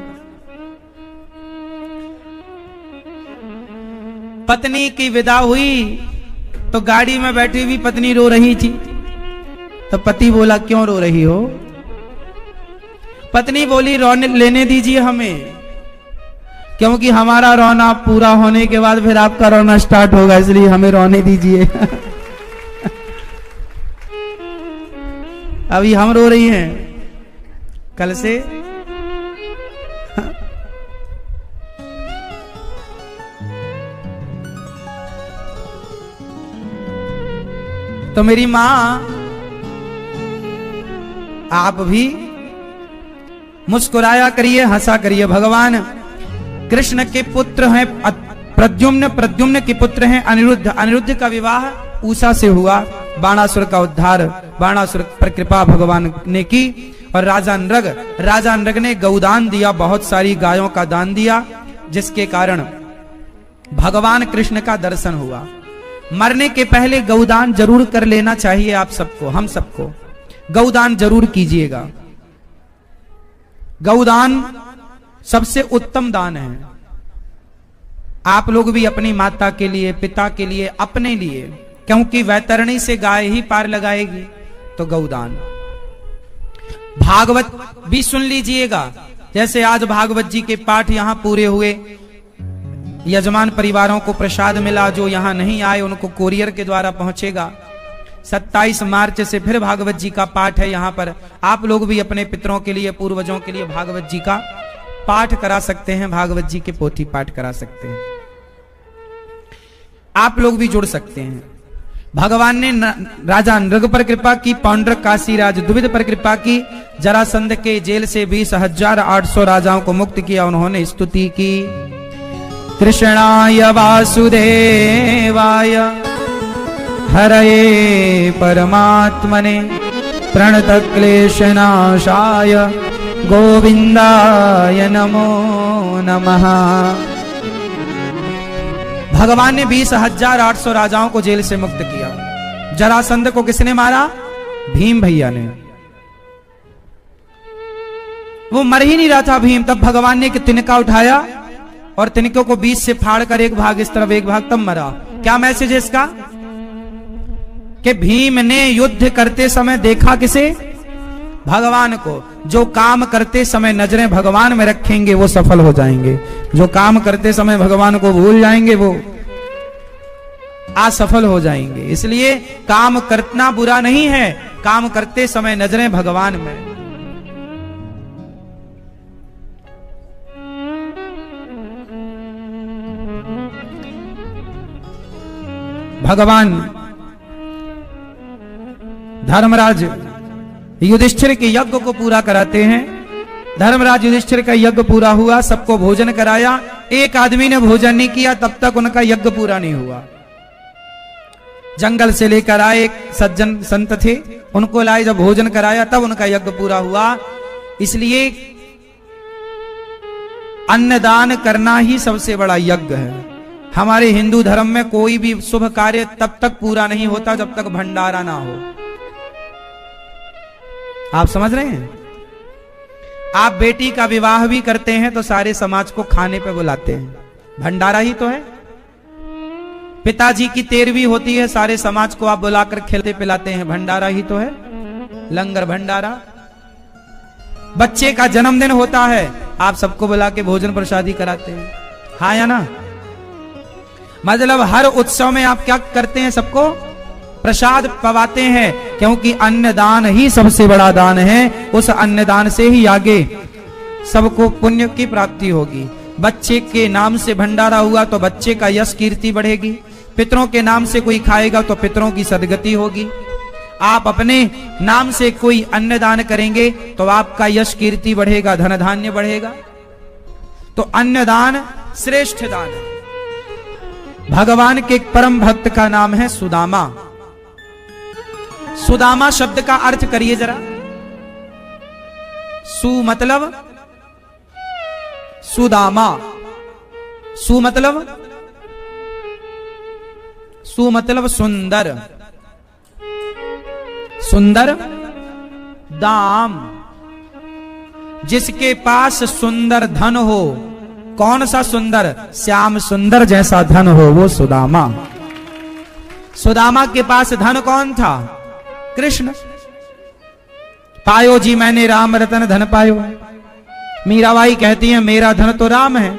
A: पत्नी की विदा हुई तो गाड़ी में बैठी हुई पत्नी रो रही थी, तो पति बोला क्यों रो रही हो? पत्नी बोली रोने लेने दीजिए हमें, क्योंकि हमारा रोना पूरा होने के बाद फिर आपका रोना स्टार्ट होगा, इसलिए हमें रोने दीजिए। अभी हम रो रही हैं, कल से तो मेरी मां, आप भी मुस्कुराया करिए, हंसा करिए। भगवान कृष्ण के पुत्र हैं प्रद्युम्न, प्रद्युम्न के पुत्र हैं अनिरुद्ध। अनिरुद्ध का विवाह उषा से हुआ, बाणासुर का उद्धार बाणासुर पर कृपा भगवान ने की। और राजा नृग ने गौदान दिया, बहुत सारी गायों का दान दिया, जिसके कारण भगवान कृष्ण का दर्शन हुआ। मरने के पहले गौदान जरूर कर लेना चाहिए आप सबको, हम सबको गौदान जरूर कीजिएगा। गौदान सबसे उत्तम दान है। आप लोग भी अपनी माता के लिए, पिता के लिए, अपने लिए, क्योंकि वैतरणी से गाय ही पार लगाएगी, तो गौदान। भागवत भी सुन लीजिएगा, जैसे आज भागवत जी के पाठ यहां पूरे हुए। यजमान परिवारों को प्रसाद मिला, जो यहां नहीं आए उनको कोरियर के द्वारा पहुंचेगा। 27 मार्च से फिर भागवत जी का पाठ है यहां पर। आप लोग भी अपने पितरों के लिए, पूर्वजों के लिए भागवत जी का पाठ करा सकते हैं, भागवत जी के पोथी पाठ करा सकते हैं। आप लोग भी जुड़ सकते हैं। भगवान ने राजा नृग पर कृपा की, पौंड्रक काशीराज द्विविद पर कृपा की, जरासंध के जेल से 20,800 राजाओं को मुक्त किया। उन्होंने स्तुति की, कृष्णाय वासुदेवाय हरये परमात्मने प्रणतक्लेशनाशाय गोविंदाय नमो नमः। भगवान ने 20,800 राजाओं को जेल से मुक्त किया। जरासंध को किसने मारा? भीम भैया ने। वो मर ही नहीं रहा था भीम, तब भगवान ने एक तिनका उठाया और तिनकों को 20 से फाड़ कर एक भाग इस तरफ एक भाग, तब मरा। क्या मैसेज है इसका? कि भीम ने युद्ध करते समय देखा किसे? भगवान को। जो काम करते समय नजरें भगवान में रखेंगे वो सफल हो जाएंगे, जो काम करते समय भगवान को भूल जाएंगे वो असफल हो जाएंगे। इसलिए काम करना बुरा नहीं है, काम करते समय नजरें भगवान में। भगवान धर्मराज युधिष्ठिर के यज्ञ को पूरा कराते हैं। धर्मराज युधिष्ठिर का यज्ञ पूरा हुआ, सबको भोजन कराया। एक आदमी ने भोजन नहीं किया, तब तक उनका यज्ञ पूरा नहीं हुआ। जंगल से लेकर आए, एक सज्जन संत थे, उनको लाए, जब भोजन कराया तब उनका यज्ञ पूरा हुआ। इसलिए अन्नदान करना ही सबसे बड़ा यज्ञ है। हमारे हिंदू धर्म में कोई भी शुभ कार्य तब तक पूरा नहीं होता जब तक भंडारा ना हो। आप समझ रहे हैं? आप बेटी का विवाह भी करते हैं तो सारे समाज को खाने पे बुलाते हैं, भंडारा ही तो है। पिताजी की 13वीं होती है, सारे समाज को आप बुलाकर खिलाते पिलाते हैं, भंडारा ही तो है, लंगर भंडारा। बच्चे का जन्मदिन होता है, आप सबको बुला के भोजन प्रसादी कराते हैं, हाँ या ना? मतलब हर उत्सव में आप क्या करते हैं? सबको प्रसाद पवाते हैं, क्योंकि अन्नदान ही सबसे बड़ा दान है। उस अन्नदान से ही आगे सबको पुण्य की प्राप्ति होगी। बच्चे के नाम से भंडारा हुआ तो बच्चे का यश कीर्ति बढ़ेगी। पितरों के नाम से कोई खाएगा तो पितरों की सदगति होगी। आप अपने नाम से कोई अन्नदान करेंगे तो आपका यश कीर्ति बढ़ेगा, धन धान्य बढ़ेगा। तो अन्नदान श्रेष्ठ दान है। भगवान के एक परम भक्त का नाम है सुदामा। सुदामा शब्द का अर्थ करिए जरा। सु मतलब सुदामा, सु मतलब सुंदर, सुंदर दाम। जिसके पास सुंदर धन हो, कौन सा सुंदर? श्याम सुंदर जैसा धन हो, वो सुदामा। सुदामा के पास धन कौन था? कृष्ण। पायो जी मैंने राम रतन धन पायो। मीराबाई कहती है मेरा धन तो राम है।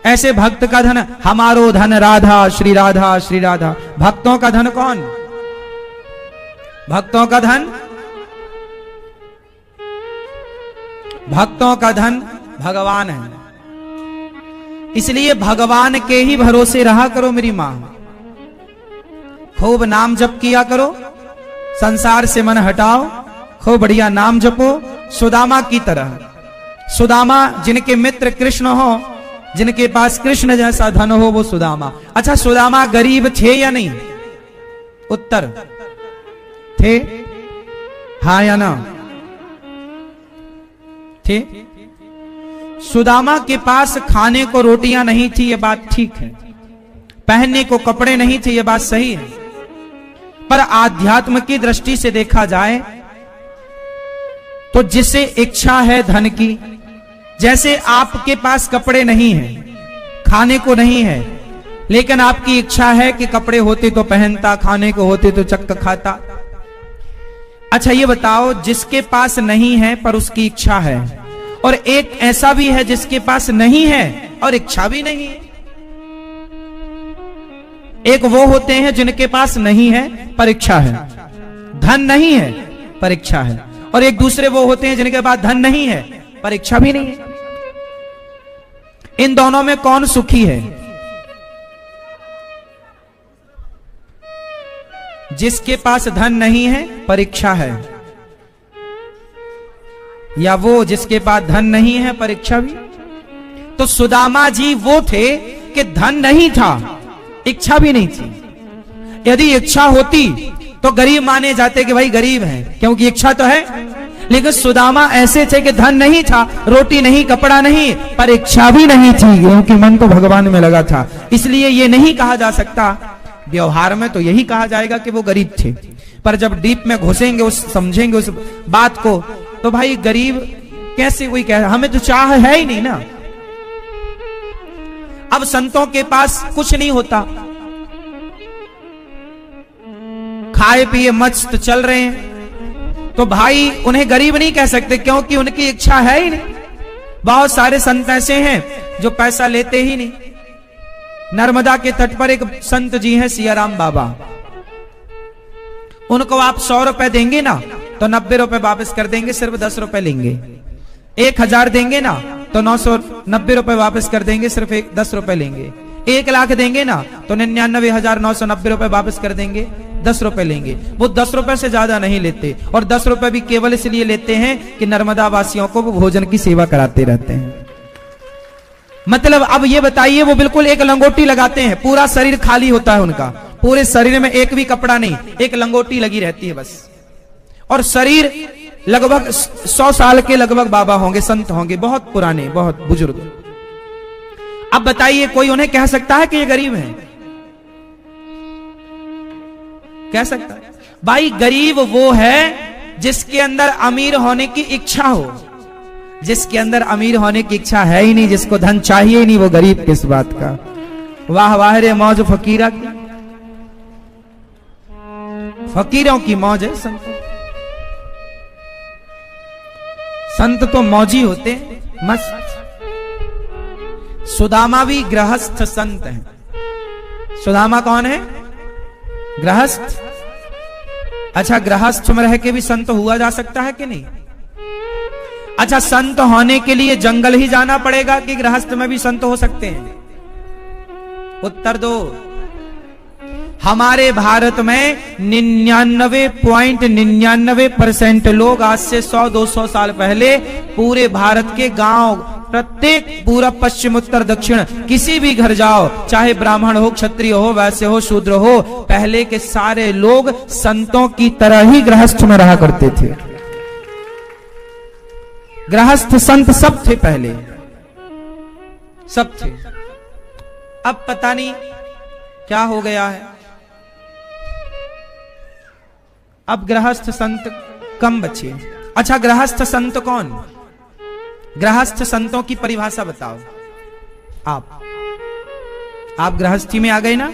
A: ऐसे भक्त का धन, हमारो धन राधा श्री राधा श्री राधा। भक्तों का धन कौन? भक्तों का धन, भक्तों का धन भगवान है। इसलिए भगवान के ही भरोसे रहा करो मेरी मां। खूब नाम जप किया करो, संसार से मन हटाओ, खूब बढ़िया नाम जपो सुदामा की तरह। सुदामा जिनके मित्र कृष्ण हो, जिनके पास कृष्ण जैसा धन हो, वो सुदामा। अच्छा, सुदामा गरीब थे या नहीं? उत्तर थे, हाँ या ना? थे। सुदामा के पास खाने को रोटियां नहीं थी, ये बात ठीक है। पहनने को कपड़े नहीं थे, ये बात सही है। पर आध्यात्म की दृष्टि से देखा जाए तो जिसे इच्छा है धन की, जैसे आपके पास कपड़े नहीं हैं, खाने को नहीं है, लेकिन आपकी इच्छा है कि कपड़े होते तो पहनता, खाने को होते तो चक्क खाता। अच्छा ये बताओ, जिसके पास नहीं है पर उसकी इच्छा है, और एक ऐसा भी है जिसके पास नहीं है और इच्छा भी नहीं है। एक वो होते हैं जिनके पास नहीं है पर इच्छा है, धन नहीं है पर इच्छा है, और एक दूसरे वो होते हैं जिनके पास धन नहीं है पर इच्छा भी नहीं है। इन दोनों में कौन सुखी है? जिसके पास धन नहीं है पर इच्छा है, या वो जिसके पास धन नहीं है पर इच्छा भी? तो सुदामा जी वो थे कि धन नहीं था, इच्छा भी नहीं थी। यदि इच्छा होती तो गरीब माने जाते कि भाई गरीब है, क्योंकि इच्छा तो है। लेकिन सुदामा ऐसे थे कि धन नहीं था, रोटी नहीं, कपड़ा नहीं, पर इच्छा भी नहीं थी, क्योंकि मन तो भगवान में लगा था। इसलिए ये नहीं कहा जा सकता, व्यवहार में तो यही कहा जाएगा कि वो गरीब थे, पर जब डीप में घुसेंगे, उस समझेंगे उस बात को, तो भाई गरीब कैसे कोई कह, हमें तो चाह है ही नहीं ना। अब संतों के पास कुछ नहीं होता, खाए पिए मस्त चल रहे हैं, तो भाई उन्हें गरीब नहीं कह सकते, क्योंकि उनकी इच्छा है ही नहीं। बहुत सारे संत ऐसे हैं जो पैसा लेते ही नहीं। नर्मदा के तट पर एक संत जी हैं, सियाराम बाबा। उनको आप 100 रुपए देंगे ना तो 90 रुपए वापस कर देंगे, सिर्फ 10 रुपए लेंगे। 1000 देंगे ना तो 990 रुपए वापस कर देंगे, सिर्फ 10 रुपए लेंगे। 1 लाख देंगे ना तो 99,990 रुपए वापस कर देंगे, 10 रुपए लेंगे। वो 10 रुपए से ज्यादा नहीं लेते, और 10 रुपए भी केवल इसलिए लेते हैं कि नर्मदा वासियों को वो भोजन की सेवा कराते रहते हैं। मतलब अब ये बताइए, वो बिल्कुल एक लंगोटी लगाते हैं, पूरा शरीर खाली होता है उनका, पूरे शरीर में एक भी कपड़ा नहीं, एक लंगोटी लगी रहती है बस। और शरीर लगभग 100 साल के लगभग बाबा होंगे, संत होंगे, बहुत पुराने, बहुत बुजुर्ग। अब बताइए, कोई उन्हें कह सकता है कि ये गरीब हैं? कह सकता है? भाई गरीब वो है जिसके अंदर अमीर होने की इच्छा हो। जिसके अंदर अमीर होने की इच्छा है ही नहीं, जिसको धन चाहिए ही नहीं, वो गरीब किस बात का। वाह वाह रे मौज फकीरा की, फकीरों की मौज है। संत तो मौजी होते हैं, मस्त। सुदामा भी गृहस्थ संत हैं। सुदामा कौन है? गृहस्थ। अच्छा, गृहस्थ में रह के भी संत हुआ जा सकता है कि नहीं? अच्छा, संत होने के लिए जंगल ही जाना पड़ेगा कि गृहस्थ में भी संत हो सकते हैं? उत्तर दो। हमारे भारत में 99.99% लोग आज से 100-200 साल पहले पूरे भारत के गांव, प्रत्येक पूरब पश्चिम उत्तर दक्षिण किसी भी घर जाओ, चाहे ब्राह्मण हो, क्षत्रिय हो, वैश्य हो, शूद्र हो, पहले के सारे लोग संतों की तरह ही गृहस्थ में रहा करते थे। गृहस्थ संत सब थे पहले, सब थे। अब पता नहीं क्या हो गया है, अब गृहस्थ संत कम बचे। अच्छा, गृहस्थ संत कौन? गृहस्थ संतों की परिभाषा बताओ। आप गृहस्थी में आ गए ना,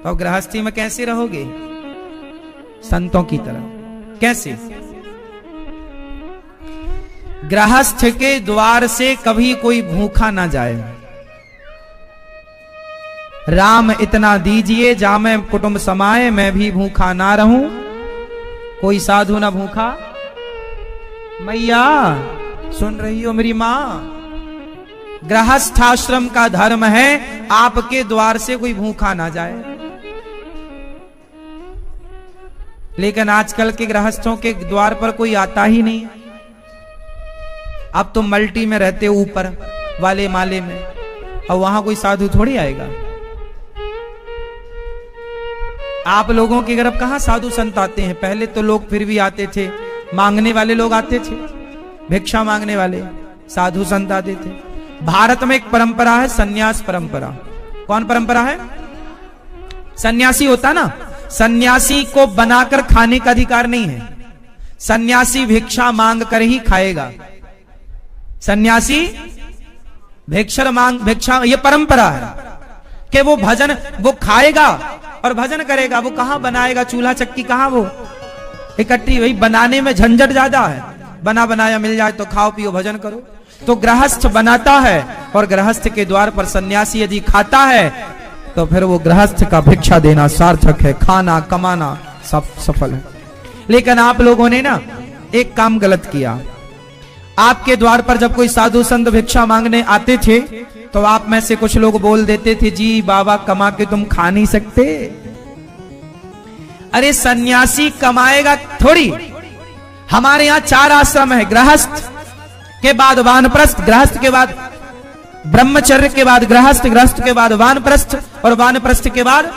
A: तो गृहस्थी में कैसे रहोगे? संतों की तरह। कैसे? गृहस्थ के द्वार से कभी कोई भूखा ना जाए। राम इतना दीजिए जामे कुटुंब समाए, मैं भी भूखा ना रहूं, कोई साधु ना भूखा। मैया सुन रही हो मेरी मां? गृहस्थाश्रम का धर्म है आपके द्वार से कोई भूखा ना जाए। लेकिन आजकल के गृहस्थों के द्वार पर कोई आता ही नहीं। अब तो मल्टी में रहते ऊपर वाले माले में, और वहां कोई साधु थोड़ी आएगा। आप लोगों के घर अब कहां साधु संत आते हैं? पहले तो लोग फिर भी आते थे, मांगने वाले लोग आते थे, भिक्षा मांगने वाले, साधु संत आते थे। भारत में एक परंपरा है, सन्यास परंपरा। कौन परंपरा है? सन्यासी होता ना, सन्यासी को बनाकर खाने का अधिकार नहीं है। सन्यासी भिक्षा मांग कर ही खाएगा। सन्यासी भिक्षा, ये परंपरा है कि वो भजन, वो खाएगा और भजन करेगा। वो कहां बनाएगा? चूल्हा चक्की कहां वो इकट्ठी? वही बनाने में झंझट ज्यादा है। बना बनाया मिल जाए तो खाओ पियो भजन करो। तो गृहस्थ बनाता है, और गृहस्थ के द्वार पर सन्यासी यदि खाता है तो फिर वो गृहस्थ का भिक्षा देना सार्थक है, खाना कमाना सब सफल है। लेकिन आप लोगों ने ना एक काम गलत किया। आपके द्वार पर जब कोई साधु संत भिक्षा मांगने आते थे तो आप में से कुछ लोग बोल देते थे, जी बाबा कमा के तुम खा नहीं सकते। अरे सन्यासी कमाएगा थोड़ी। हमारे यहां 4 आश्रम है, गृहस्थ के बाद वानप्रस्थ, गृहस्थ के बाद ब्रह्मचर्य, के बाद गृहस्थ, गृहस्थ के बाद वानप्रस्थ, और वानप्रस्थ के बाद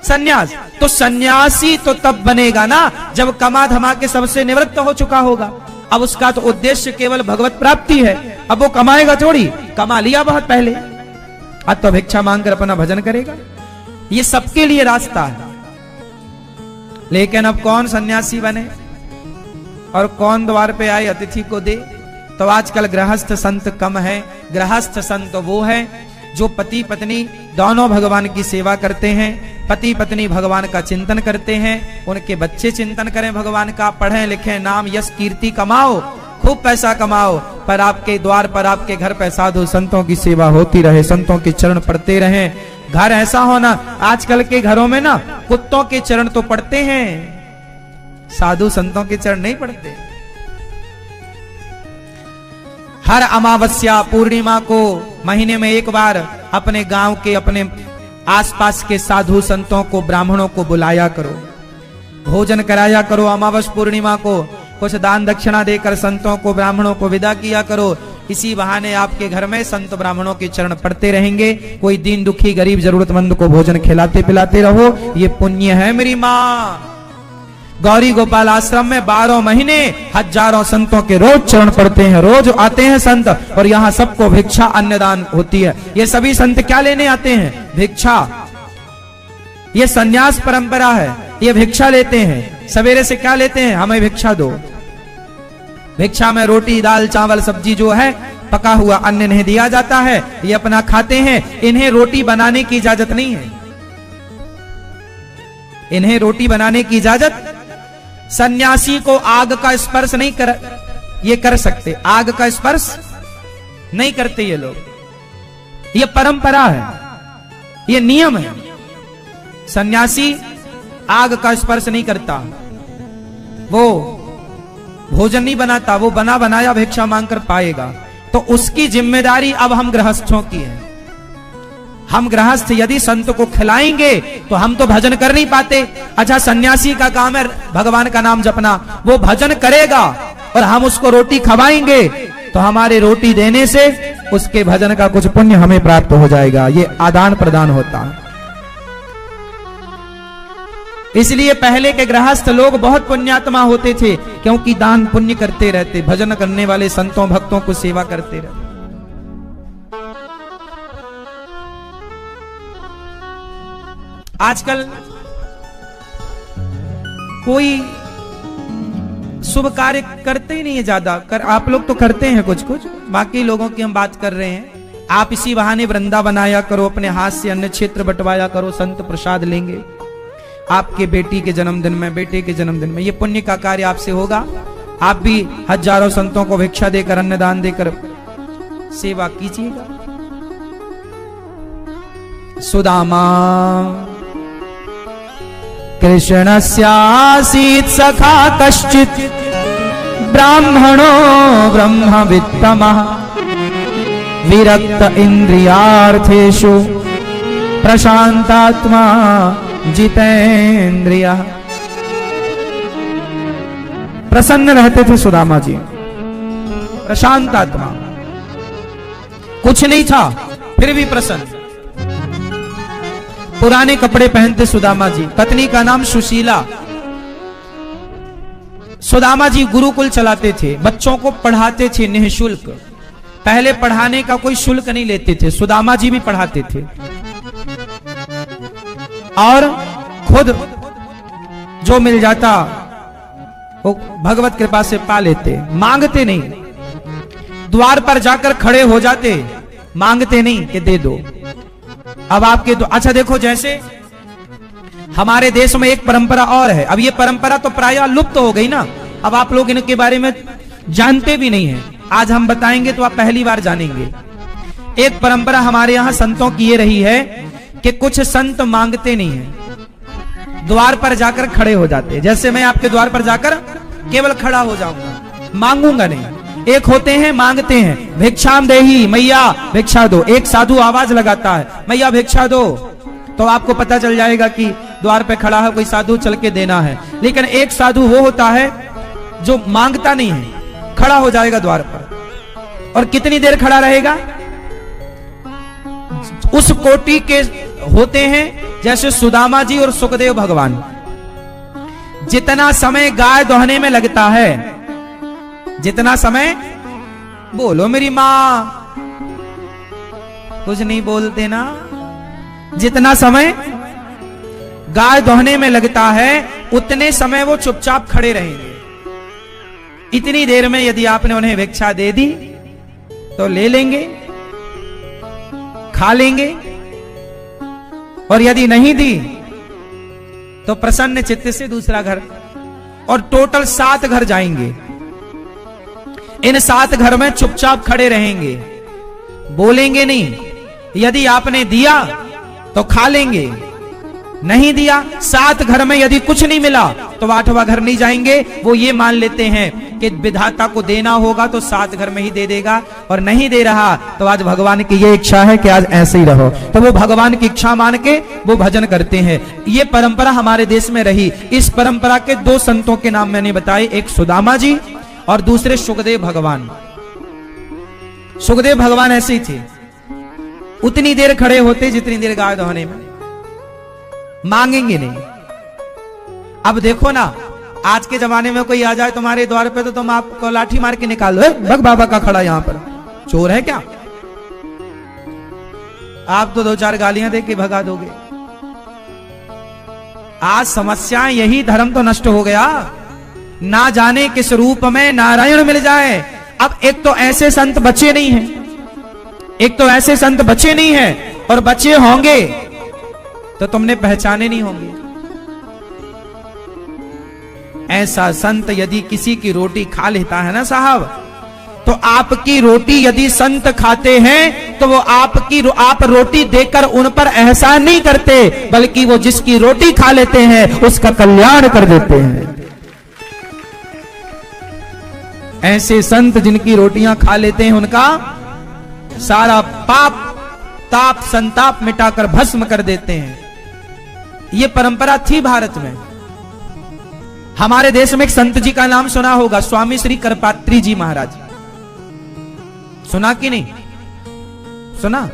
A: सन्यास। तो सन्यासी तो तब बनेगा ना जब कमा धमा के सबसे निवृत्त हो चुका होगा। अब उसका तो उद्देश्य केवल भगवत प्राप्ति है। अब वो कमाएगा थोड़ी, कमा लिया बहुत पहले, अब तो भिक्षा मांग कर अपना भजन करेगा। ये सबके लिए रास्ता है। लेकिन अब कौन सन्यासी बने और कौन द्वार पे आए अतिथि को दे? तो आजकल गृहस्थ संत कम है। गृहस्थ संत वो है जो पति पत्नी दोनों भगवान की सेवा करते हैं, पति पत्नी भगवान का चिंतन करते हैं, उनके बच्चे चिंतन करें भगवान का, पढ़ें लिखें, नाम यश कीर्ति कमाओ, खूब पैसा कमाओ, पर आपके द्वार पर आपके घर पर साधु संतों की सेवा होती रहे, संतों के चरण पढ़ते रहें। घर ऐसा होना, आजकल के घरों में ना कुत्तों के चरण तो पढ़ते हैं, साधु संतों के चरण नहीं पढ़ते। हर अमावस्या पूर्णिमा को महीने में एक बार अपने गांव के, अपने आसपास के साधु संतों को, ब्राह्मणों को बुलाया करो, भोजन कराया करो। अमावस पूर्णिमा को कुछ दान दक्षिणा देकर संतों को, ब्राह्मणों को विदा किया करो। इसी बहाने आपके घर में संत ब्राह्मणों के चरण पड़ते रहेंगे। कोई दीन दुखी गरीब जरूरतमंद को भोजन खिलाते पिलाते रहो, ये पुण्य है मेरी माँ। गौरी गोपाल आश्रम में 12 महीने हजारों संतों के रोज चरण पड़ते हैं, रोज आते हैं संत, और यहाँ सबको भिक्षा अन्नदान होती है। ये सभी संत क्या लेने आते हैं? भिक्षा। ये संन्यास परंपरा है, ये भिक्षा लेते हैं। सवेरे से क्या लेते हैं? हमें भिक्षा दो। भिक्षा में रोटी दाल चावल सब्जी जो है पका हुआ अन्न नहीं दिया जाता है, ये अपना खाते हैं। इन्हें रोटी बनाने की इजाजत नहीं है, इन्हें रोटी बनाने की इजाजत। सन्यासी को आग का स्पर्श नहीं कर सकते, आग का स्पर्श नहीं करते ये लोग। ये परंपरा है, ये नियम है। सन्यासी आग का स्पर्श नहीं करता, वो भोजन नहीं बनाता, वो बना बनाया भिक्षा मांगकर पाएगा। तो उसकी जिम्मेदारी अब हम गृहस्थों की है। हम गृहस्थ यदि संत को खिलाएंगे तो हम तो भजन कर नहीं पाते। अच्छा, सन्यासी का काम है भगवान का नाम जपना, वो भजन करेगा और हम उसको रोटी खवाएंगे तो हमारे रोटी देने से उसके भजन का कुछ पुण्य हमें प्राप्त हो जाएगा। ये आदान प्रदान होता है। इसलिए पहले के गृहस्थ लोग बहुत पुण्यात्मा होते थे, क्योंकि दान पुण्य करते रहते, भजन करने वाले संतों भक्तों को सेवा करते रहते। आजकल कोई शुभ कार्य करते ही नहीं है ज्यादा। आप लोग तो करते हैं कुछ कुछ, बाकी लोगों की हम बात कर रहे हैं। आप इसी बहाने वृंदा बनाया करो, अपने हाथ से अन्न क्षेत्र बंटवाया करो, संत प्रसाद लेंगे। आपके बेटी के जन्मदिन में, बेटे के जन्मदिन में, ये पुण्य का कार्य आपसे होगा। आप भी हजारों संतों को भिक्षा देकर, अन्नदान देकर सेवा कीजिएगा। सुदामा कृष्णस्यासीत् सखा कश्चित् ब्राह्मणो ब्रह्मवित्तमः विरक्त इंद्रियार्थेषु प्रशांतात्मा जितेंद्रियः। प्रसन्न रहते थे सुदामा जी, प्रशांत आत्मा, कुछ नहीं था फिर भी प्रसन्न। पुराने कपड़े पहनते सुदामा जी, पत्नी का नाम सुशीला। सुदामा जी गुरुकुल चलाते थे, बच्चों को पढ़ाते थे निःशुल्क। पहले पढ़ाने का कोई शुल्क नहीं लेते थे, सुदामा जी भी पढ़ाते थे और खुद जो मिल जाता वो भगवत कृपा से पा लेते, मांगते नहीं। द्वार पर जाकर खड़े हो जाते, मांगते नहीं कि दे दो। अब आपके तो अच्छा देखो, जैसे हमारे देश में एक परंपरा और है। अब ये परंपरा तो प्रायः लुप्त हो गई ना, अब आप लोग इनके बारे में जानते भी नहीं हैं। आज हम बताएंगे तो आप पहली बार जानेंगे। एक परंपरा हमारे यहाँ संतों की ये रही है कि कुछ संत मांगते नहीं हैं, द्वार पर जाकर खड़े हो जाते। जैसे मैं आपके द्वार पर जाकर केवल खड़ा हो जाऊंगा, मांगूंगा नहीं। एक होते हैं मांगते हैं, भिक्षाम देही, मैया भिक्षा दो। एक साधु आवाज लगाता है, मैया भिक्षा दो, तो आपको पता चल जाएगा कि द्वार पे खड़ा है कोई साधु, चल के देना है। लेकिन एक साधु वो होता है जो मांगता नहीं है, खड़ा हो जाएगा द्वार पर। और कितनी देर खड़ा रहेगा? उस कोटि के होते हैं जैसे सुदामा जी और सुखदेव भगवान। जितना समय गाय दोहने में लगता है, जितना समय, बोलो मेरी मां, कुछ नहीं बोलते ना, जितना समय गाय दोहने में लगता है उतने समय वो चुपचाप खड़े रहेंगे। इतनी देर में यदि आपने उन्हें भिक्षा दे दी तो ले लेंगे, खा लेंगे, और यदि नहीं दी तो प्रसन्न चित्त से दूसरा घर, और टोटल 7 घर जाएंगे। इन 7 घर में चुपचाप खड़े रहेंगे, बोलेंगे नहीं। यदि आपने दिया तो खा लेंगे, नहीं दिया, 7 घर में यदि कुछ नहीं मिला तो 8वां घर नहीं जाएंगे। वो ये मान लेते हैं कि विधाता को देना होगा तो 7 घर में ही दे देगा, और नहीं दे रहा तो आज भगवान की ये इच्छा है कि आज ऐसे ही रहो, तो वो भगवान की इच्छा मान के वो भजन करते हैं। ये परंपरा हमारे देश में रही। इस परंपरा के 2 संतों के नाम मैंने बताए, एक सुदामा जी और दूसरे सुखदेव भगवान। सुखदेव भगवान ऐसे ही थे, उतनी देर खड़े होते जितनी देर गाय दोहने में, मांगेंगे नहीं। अब देखो ना, आज के जमाने में कोई आ जाए तुम्हारे द्वार पे तो तुम आपको लाठी मार के निकाल दो, भग बाबा का खड़ा यहां पर चोर है क्या? आप तो 2-4 गालियां दे के भगा दोगे। आज समस्या यही, धर्म तो नष्ट हो गया, ना जाने किस रूप में नारायण मिल जाए। अब एक तो ऐसे संत बचे नहीं हैं, एक तो ऐसे संत बचे नहीं हैं, और बचे होंगे तो तुमने पहचाने नहीं होंगे। ऐसा संत यदि किसी की रोटी खा लेता है ना साहब, तो आपकी रोटी यदि संत खाते हैं तो वो आप रोटी देकर उन पर एहसान नहीं करते, बल्कि वो जिसकी रोटी खा लेते हैं उसका कल्याण कर देते हैं। ऐसे संत जिनकी रोटियां खा लेते हैं उनका सारा पाप ताप संताप मिटाकर भस्म कर देते हैं। ये परंपरा थी भारत में। हमारे देश में एक संत जी का नाम सुना होगा, स्वामी श्री करपात्री जी महाराज। सुना कि नहीं सुना?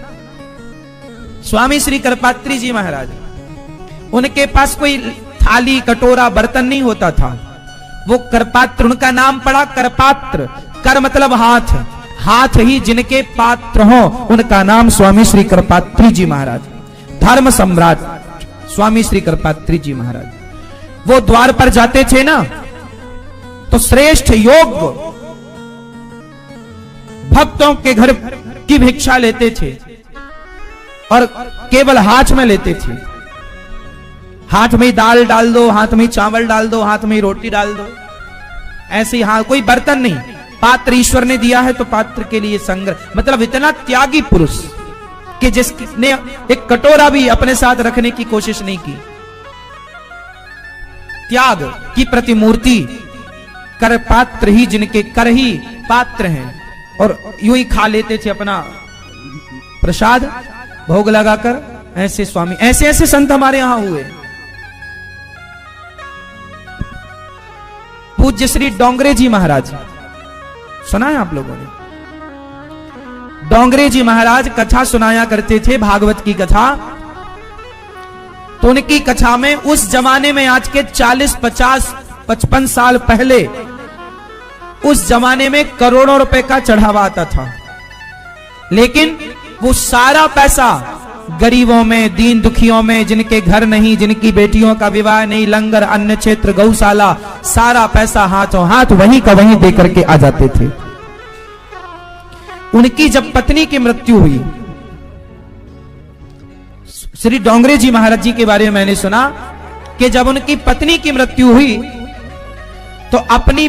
A: स्वामी श्री करपात्री जी महाराज, उनके पास कोई थाली कटोरा बर्तन नहीं होता था। वो करपात्र, उनका नाम पड़ा करपात्र। कर मतलब हाथ, हाथ ही जिनके पात्र हो उनका नाम स्वामी श्री करपात्री जी महाराज। धर्म सम्राट स्वामी श्री करपात्री जी महाराज। वो द्वार पर जाते थे ना तो श्रेष्ठ योग्य भक्तों के घर की भिक्षा लेते थे, और केवल हाथ में लेते थे। हाथ में दाल डाल दो, हाथ में चावल डाल दो, हाथ में रोटी डाल दो, ऐसे ही। हाँ, कोई बर्तन नहीं, पात्र ईश्वर ने दिया है तो पात्र के लिए संग्रह। मतलब इतना त्यागी पुरुष कि जिसने एक कटोरा भी अपने साथ रखने की कोशिश नहीं की। त्याग की प्रतिमूर्ति, कर पात्र ही जिनके कर ही पात्र हैं, और यूं ही खा लेते थे अपना प्रसाद भोग लगाकर। ऐसे स्वामी, ऐसे ऐसे संत हमारे यहां हुए। पूज्य श्री डोंगरे जी महाराज, सुना है आप लोगों ने? डोंगरे जी महाराज कथा सुनाया करते थे, भागवत की कथा। तो उनकी कथा में उस जमाने में, आज के 40, 50, 55 साल पहले, उस जमाने में करोड़ों रुपए का चढ़ावा आता था। लेकिन वो सारा पैसा गरीबों में, दीन दुखियों में, जिनके घर नहीं, जिनकी बेटियों का विवाह नहीं, लंगर, अन्न क्षेत्र, गौशाला, सारा पैसा हाथों हाथ वहीं का वहीं दे करके आ जाते थे। उनकी जब पत्नी की मृत्यु हुई, श्री डोंगरे जी महाराज जी के बारे में मैंने सुना कि जब उनकी पत्नी की मृत्यु हुई तो अपनी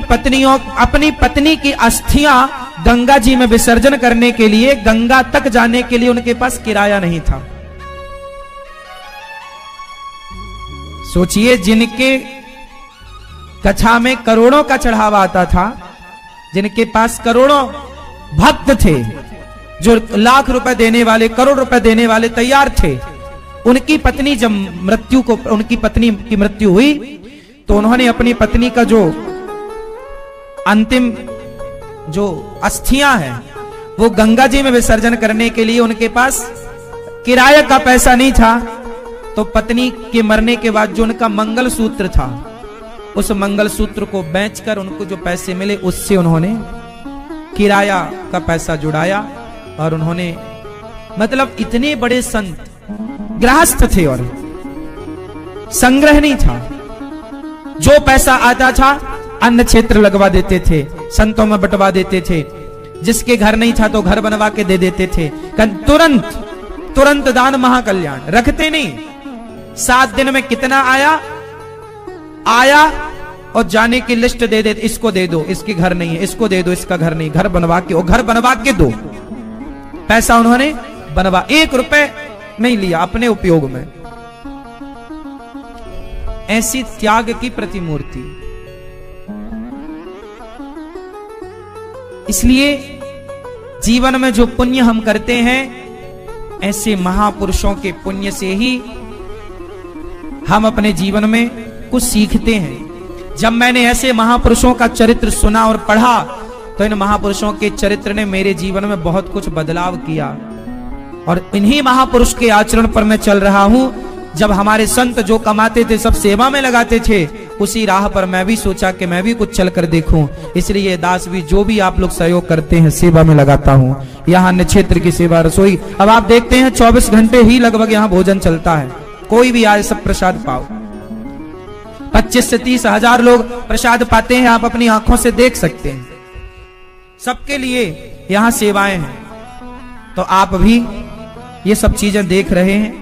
A: पत्नी की अस्थियां गंगा जी में विसर्जन करने के लिए, गंगा तक जाने के लिए उनके पास किराया नहीं था। सोचिए, जिनके कथा में करोड़ों का चढ़ावा आता था, जिनके पास करोड़ों भक्त थे, जो लाख रुपए देने वाले, करोड़ रुपए देने वाले तैयार थे, उनकी पत्नी जब उनकी पत्नी की मृत्यु हुई तो उन्होंने अपनी पत्नी का जो अंतिम जो अस्थियां हैं वो गंगा जी में विसर्जन करने के लिए उनके पास किराए का पैसा नहीं था। तो पत्नी के मरने के बाद जो उनका मंगलसूत्र था, उस मंगलसूत्र को बेचकर उनको जो पैसे मिले उससे उन्होंने किराया का पैसा जुड़ाया। और उन्होंने, मतलब इतने बड़े संत, गृहस्थ थे और संग्रह नहीं था। जो पैसा आता था अन्न क्षेत्र लगवा देते थे, संतों में बंटवा देते थे। जिसके घर नहीं था तो घर बनवा के दे देते थे। तुरंत दान महाकल्याण, रखते नहीं। 7 दिन में कितना आया आया और जाने की लिस्ट दे दे, इसको दे दो, इसके घर नहीं है, इसको दे दो, इसका घर नहीं, घर बनवा के, और घर बनवा के दो। पैसा उन्होंने बनवा, 1 रुपए नहीं लिया अपने उपयोग में। ऐसी त्याग की प्रतिमूर्ति। इसलिए जीवन में जो पुण्य हम करते हैं, ऐसे महापुरुषों के पुण्य से ही हम अपने जीवन में कुछ सीखते हैं। जब मैंने ऐसे महापुरुषों का चरित्र सुना और पढ़ा, तो इन महापुरुषों के चरित्र ने मेरे जीवन में बहुत कुछ बदलाव किया, और इन्हीं महापुरुष के आचरण पर मैं चल रहा हूं। जब हमारे संत जो कमाते थे सब सेवा में लगाते थे, उसी राह पर मैं भी सोचा कि मैं भी कुछ चल कर देखूं। इसलिए दास भी जो भी आप लोग सहयोग करते हैं सेवा में लगाता हूं। यहाँ अन्य क्षेत्र की सेवा, रसोई, अब आप देखते हैं 24 घंटे ही लगभग यहाँ भोजन चलता है। कोई भी आए सब प्रसाद पाओ। 25 से 30 हजार लोग प्रसाद पाते हैं, आप अपनी आंखों से देख सकते हैं। सबके लिए यहाँ सेवाएं हैं, तो आप भी ये सब चीजें देख रहे हैं,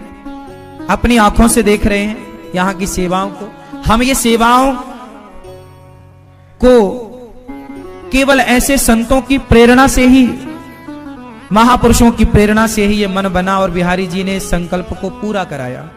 A: अपनी आंखों से देख रहे हैं यहाँ की सेवाओं को। हम ये सेवाओं को केवल ऐसे संतों की प्रेरणा से ही, महापुरुषों की प्रेरणा से ही ये मन बना, और बिहारी जी ने इस संकल्प को पूरा कराया।